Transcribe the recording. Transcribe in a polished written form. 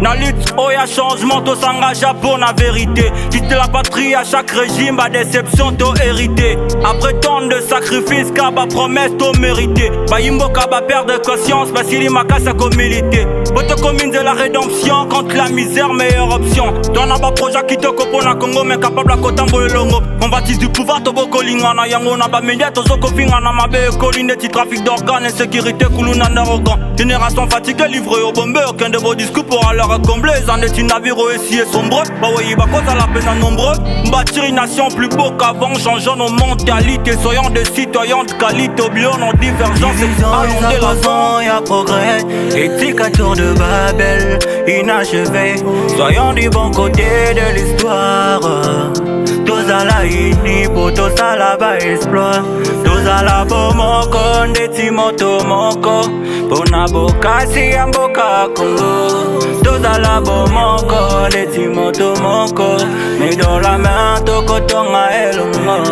Na lutte, oh y'a changement, to s'engage pour la vérité. Quitte la patrie à chaque régime, ba déception, to hérité. Après tant de sacrifices, kaba promesse, to mérité. Ba yimbo kaba perdre de conscience, ba sili makasa ko milité. Boto commune de la rédemption, contre la misère, meilleure option. Dans un projet qui te copo na Congo, mais capable à kotambo le longo. Convoitise du pouvoir, to boko lingana, yango na ba média, to zoko fingana, ma be colline, trafic d'organes, insécurité, koulouna arrogant. Génération fatiguée, livrée au bombeur, aucun de vos discours pourra leur combler. En est une navire aussi et sombreux. Bah oui, bah cause à la peine à nombreux. Bâtir une nation plus beau qu'avant, changeant nos mentalités, soyons des citoyens de qualité, oublions nos divergences. Allons de l'avant, y'a progrès. Éthique à tour de Babel, inachevé. Soyons du bon côté de l'histoire. Tous à la uni, pour tous à la bas exploit. Tous à la bomoko, des timoto moko. Pour naboka, si amboka Congo. Tous à la bomoko, des timoto moko. Mais dans la main, to kotonga elongo.